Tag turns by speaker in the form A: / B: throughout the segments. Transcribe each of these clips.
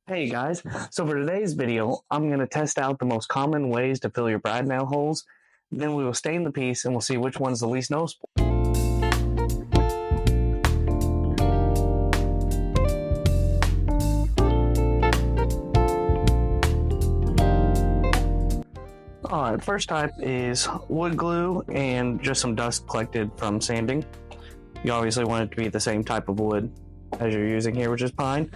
A: Hey guys, so for today's video, I'm going to test out the most common ways to fill your brad nail holes. Then we will stain the piece and we'll see which one's the least noticeable. Alright, first type is wood glue and just some dust collected from sanding. You obviously want it to be the same type of wood as you're using here, which is pine.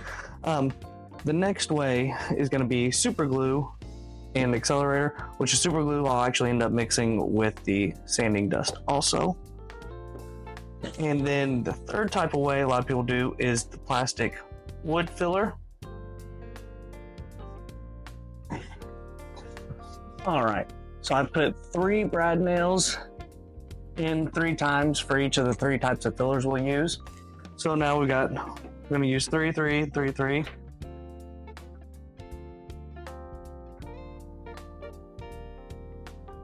A: The next way is going to be super glue and accelerator, which is super glue I'll actually end up mixing with the sanding dust also. And then the third type of way a lot of people do is the plastic wood filler. Alright, so I put 3 brad nails in 3 times for each of the 3 types of fillers we'll use. So now we're going to use 3, 3, 3, 3.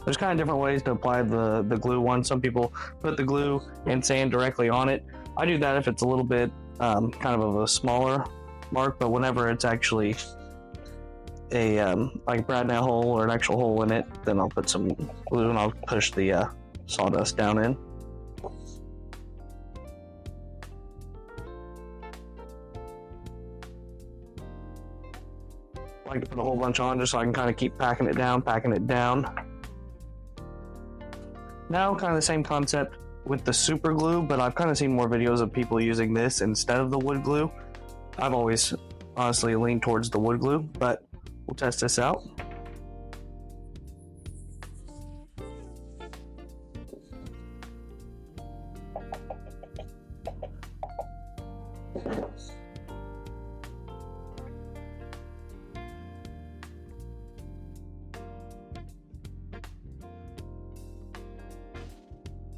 A: There's kind of different ways to apply the glue one. Some people put the glue and sand directly on it. I do that if it's a little bit kind of a smaller mark, but whenever it's actually a like brad nail hole or an actual hole in it, then I'll put some glue and I'll push the sawdust down in. I like to put a whole bunch on just so I can kind of keep packing it down. Now, kind of the same concept with the super glue, but I've kind of seen more videos of people using this instead of the wood glue. I've always honestly leaned towards the wood glue, but we'll test this out.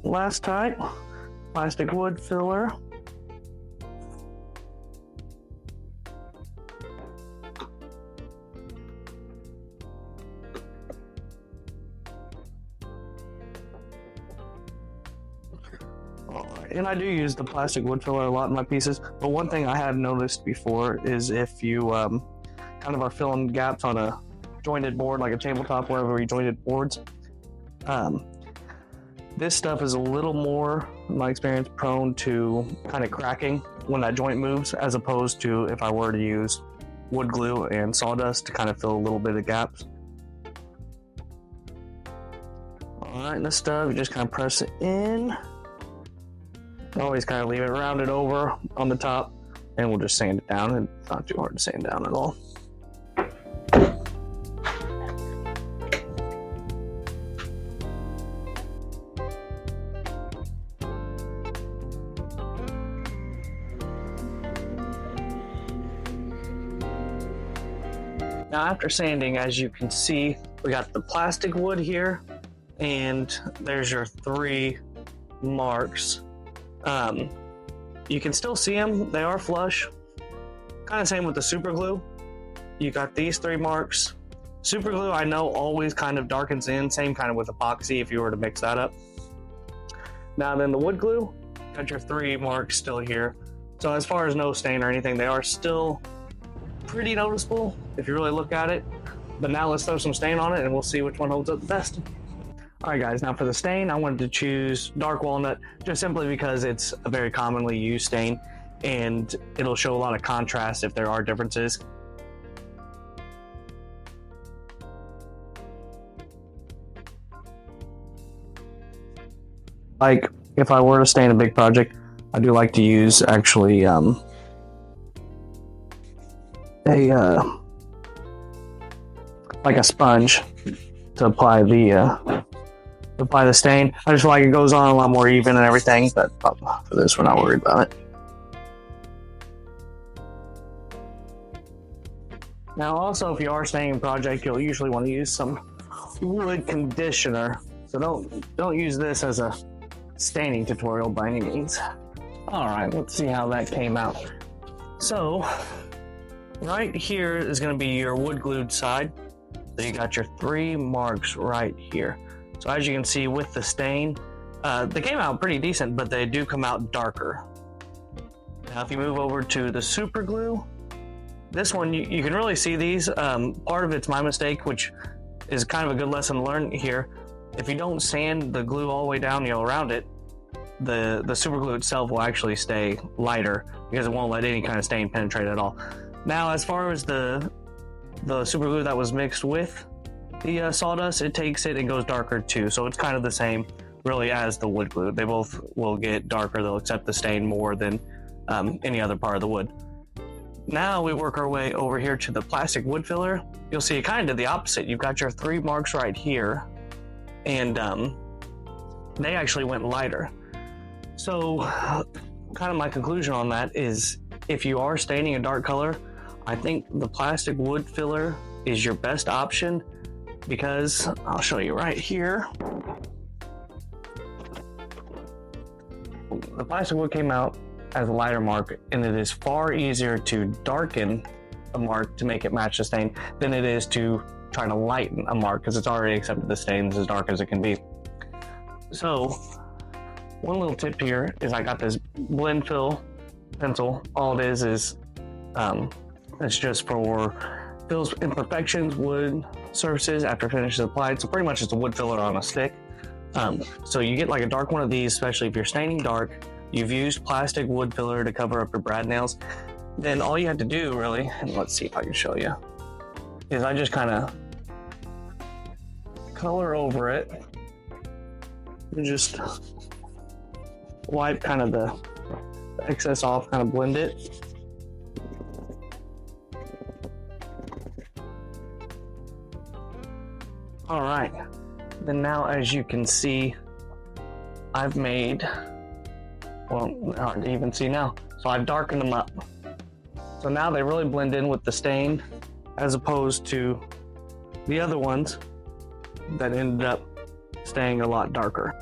A: Last type, plastic wood filler. And I do use the plastic wood filler a lot in my pieces, but one thing I have noticed before is if you kind of are filling gaps on a jointed board, like a tabletop, wherever we jointed boards, this stuff is a little more, in my experience, prone to kind of cracking when that joint moves, as opposed to if I were to use wood glue and sawdust to kind of fill a little bit of gaps. Alright, and this stuff, you just kind of press it in. Always kind of leave it rounded over on the top, and we'll just sand it down. It's not too hard to sand down at all. Now after sanding, as you can see, we got the plastic wood here, and there's your 3 marks. You can still see them, they are flush. Kind of same with the super glue. You got these 3 marks. Super glue, I know, always kind of darkens in, same kind of with epoxy if you were to mix that up. Now then the wood glue, got your 3 marks still here. So as far as no stain or anything, they are still pretty noticeable if you really look at it. But now let's throw some stain on it and we'll see which one holds up the best. Alright guys, now for the stain, I wanted to choose dark walnut just simply because it's a very commonly used stain and it'll show a lot of contrast if there are differences. Like if I were to stain a big project, I do like to use actually like a sponge to apply the stain. I just feel like it goes on a lot more even and everything, but for this we're not worried about it. Now also, if you are staining a project, you'll usually want to use some wood conditioner. So don't use this as a staining tutorial by any means. Alright, let's see how that came out. So right here is going to be your wood glued side. So you got your 3 marks right here. So as you can see with the stain, they came out pretty decent, but they do come out darker. Now if you move over to the super glue, This one, you can really see these. Part of it's my mistake, which is kind of a good lesson to learn here. If you don't sand the glue all the way down, around it, the super glue itself will actually stay lighter because it won't let any kind of stain penetrate at all. Now, as far as the super glue that was mixed with the sawdust, it takes it and goes darker too. So it's kind of the same, really, as the wood glue. They both will get darker. They'll accept the stain more than any other part of the wood. Now we work our way over here to the plastic wood filler. You'll see it kind of did the opposite. You've got your 3 marks right here, and they actually went lighter. So kind of my conclusion on that is, if you are staining a dark color, I think the plastic wood filler is your best option, because I'll show you right here. The plastic wood came out as a lighter mark, and it is far easier to darken a mark to make it match the stain than it is to try to lighten a mark, because it's already accepted the stains as dark as it can be. So one little tip here is, I got this blend fill pencil. All it is it's just for fills imperfections, wood surfaces after finish is applied. So pretty much it's a wood filler on a stick. So you get like a dark one of these, especially if you're staining dark. You've used plastic wood filler to cover up your brad nails. Then all you have to do, really, and let's see if I can show you, is I just kind of color over it and just wipe kind of the excess off, kind of blend it. All right, then now, as you can see, I've made, well, hard to even see now. So I've darkened them up. So now they really blend in with the stain, as opposed to the other ones that ended up staying a lot darker.